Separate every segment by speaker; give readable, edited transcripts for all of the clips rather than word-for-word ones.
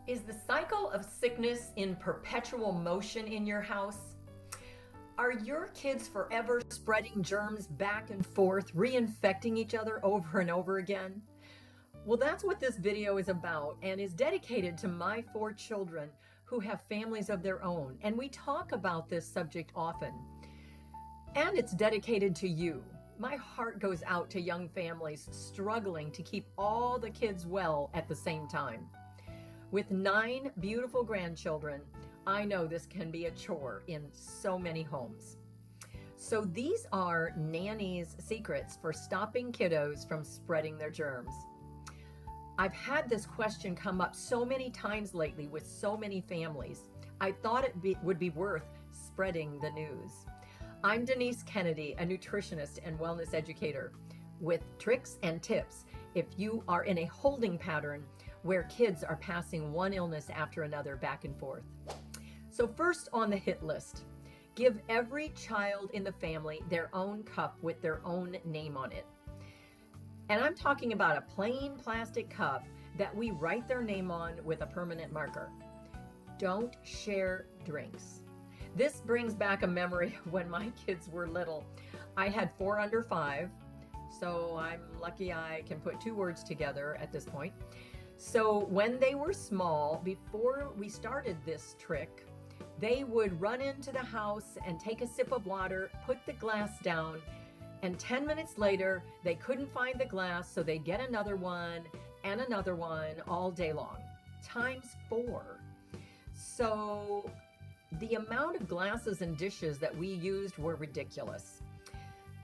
Speaker 1: Is the cycle of sickness in perpetual motion in your house? Are your kids forever spreading germs back and forth, reinfecting each other over and over again? Well, that's what this video is about and is dedicated to my 4 children who have families of their own. And we talk about this subject often. And it's dedicated to you. My heart goes out to young families struggling to keep all the kids well at the same time. With 9 beautiful grandchildren, I know this can be a chore in so many homes. So these are Nanny's secrets for stopping kiddos from spreading their germs. I've had this question come up so many times lately with so many families. I thought it would be worth spreading the news. I'm Denise Kennedy, a nutritionist and wellness educator, with tricks and tips if you are in a holding pattern where kids are passing one illness after another back and forth. So first on the hit list, give every child in the family their own cup with their own name on it. And I'm talking about a plain plastic cup that we write their name on with a permanent marker. Don't share drinks. This brings back a memory of when my kids were little. I had 4 under 5, so I'm lucky I can put 2 words together at this point. So when they were small, before we started this trick, they would run into the house and take a sip of water, put the glass down, and 10 minutes later, they couldn't find the glass, so they'd get another one and another one all day long, times 4. So the amount of glasses and dishes that we used were ridiculous.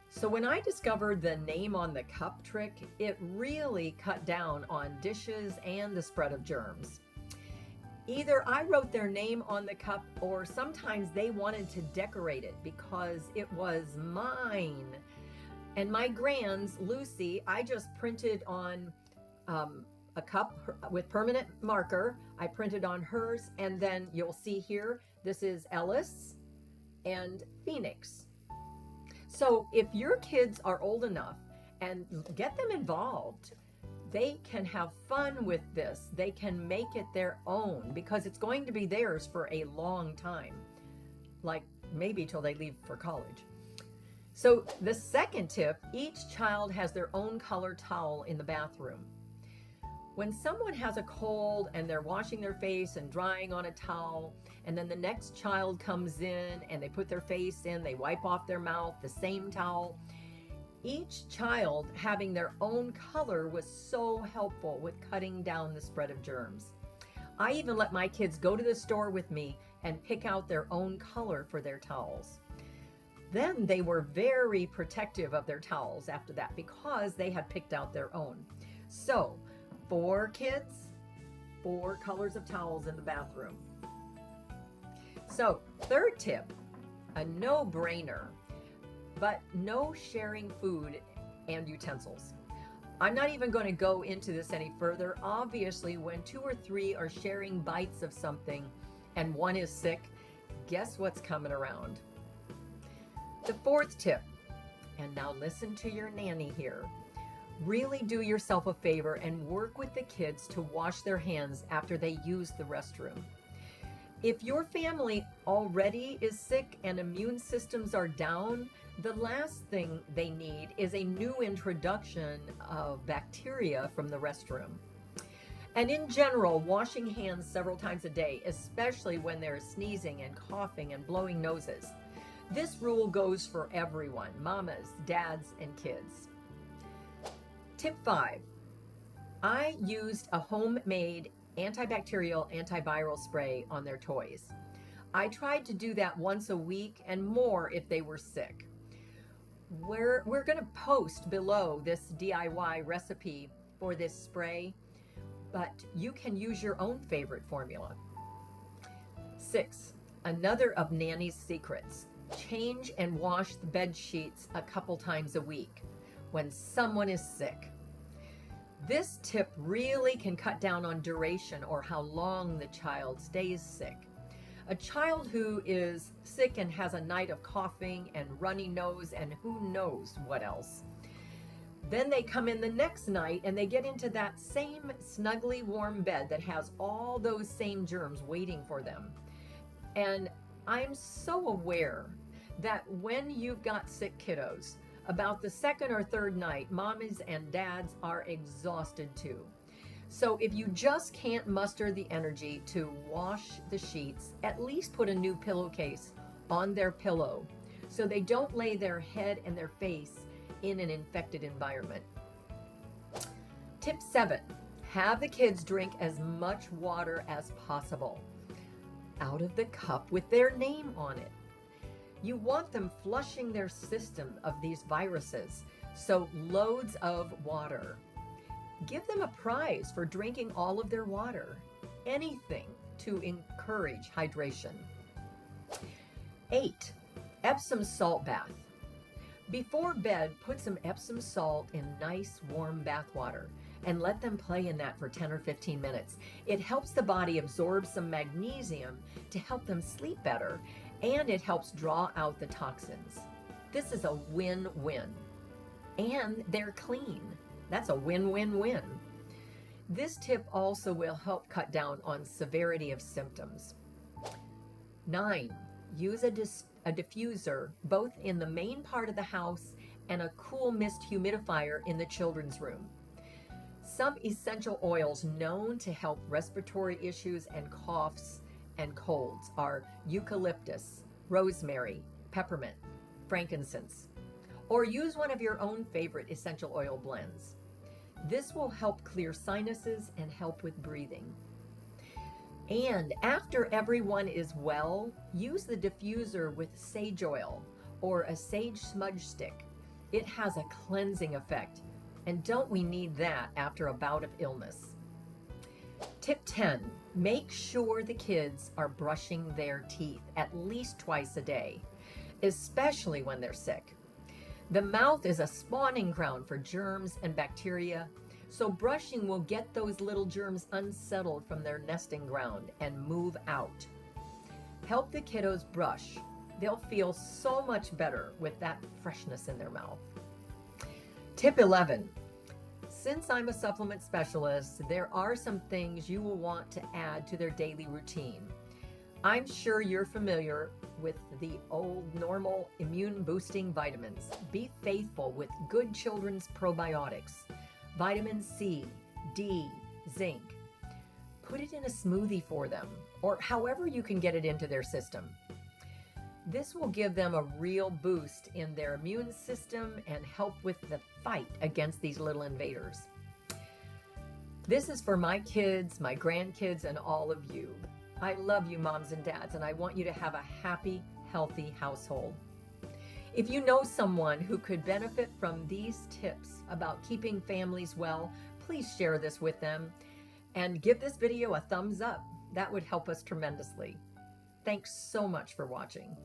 Speaker 1: So when I discovered the name on the cup trick, it really cut down on dishes and the spread of germs. Either I wrote their name on the cup, or sometimes they wanted to decorate it because it was mine. And my grand's, Lucy, I just printed on a cup with permanent marker. I printed on hers, and then you'll see here, this is Ellis and Phoenix. So if your kids are old enough, and get them involved, they can have fun with this. They can make it their own because it's going to be theirs for a long time, like maybe till they leave for college. So the second tip, each child has their own color towel in the bathroom. When someone has a cold and they're washing their face and drying on a towel, and then the next child comes in and they put their face in, they wipe off their mouth, the same towel. Each child having their own color was so helpful with cutting down the spread of germs. I even let my kids go to the store with me and pick out their own color for their towels. Then they were very protective of their towels after that because they had picked out their own. So 4 kids, 4 colors of towels in the bathroom. So third tip, a no-brainer, but no sharing food and utensils. I'm not even going to go into this any further. Obviously, when 2 or 3 are sharing bites of something and one is sick, guess what's coming around? The fourth tip, and now listen to your nanny here. Really do yourself a favor and work with the kids to wash their hands after they use the restroom. If your family already is sick and immune systems are down, the last thing they need is a new introduction of bacteria from the restroom. And in general, washing hands several times a day, especially when there's sneezing and coughing and blowing noses. This rule goes for everyone, mamas, dads, and kids. Tip 5, I used a homemade antibacterial antiviral spray on their toys. I tried to do that once a week and more if they were sick. We're going to post below this DIY recipe for this spray, but you can use your own favorite formula. 6, another of Nanny's secrets. Change and wash the bed sheets a couple times a week when someone is sick. This tip really can cut down on duration or how long the child stays sick. A child who is sick and has a night of coughing and runny nose and who knows what else Then they come in the next night and they get into that same snugly warm bed that has all those same germs waiting for them. And I'm so aware that when you've got sick kiddos, about the second or third night, mommies and dads are exhausted too. So if you just can't muster the energy to wash the sheets, at least put a new pillowcase on their pillow so they don't lay their head and their face in an infected environment. Tip 7, have the kids drink as much water as possible out of the cup with their name on it. You want them flushing their system of these viruses, so loads of water. Give them a prize for drinking all of their water. Anything to encourage hydration. 8, Epsom salt bath. Before bed, put some Epsom salt in nice warm bath water and let them play in that for 10 or 15 minutes. It helps the body absorb some magnesium to help them sleep better, and it helps draw out the toxins. This is a win-win. And they're clean. That's a win-win-win. This tip also will help cut down on severity of symptoms. 9, use a diffuser both in the main part of the house and a cool mist humidifier in the children's room. Some essential oils known to help respiratory issues and coughs and colds are eucalyptus, rosemary, peppermint, frankincense, or use one of your own favorite essential oil blends. This will help clear sinuses and help with breathing. And after everyone is well, use the diffuser with sage oil or a sage smudge stick. It has a cleansing effect, and don't we need that after a bout of illness? Tip 10, make sure the kids are brushing their teeth at least twice a day, especially when they're sick. The mouth is a spawning ground for germs and bacteria, so brushing will get those little germs unsettled from their nesting ground and move out. Help the kiddos brush. They'll feel so much better with that freshness in their mouth. Tip 11, since I'm a supplement specialist, there are some things you will want to add to their daily routine. I'm sure you're familiar with the old normal immune boosting vitamins. Be faithful with good children's probiotics. Vitamin C, D, zinc. Put it in a smoothie for them, or however you can get it into their system. This will give them a real boost in their immune system and help with the fight against these little invaders. This is for my kids, my grandkids, and all of you. I love you, moms and dads, and I want you to have a happy, healthy household. If you know someone who could benefit from these tips about keeping families well, please share this with them and give this video a thumbs up. That would help us tremendously. Thanks so much for watching.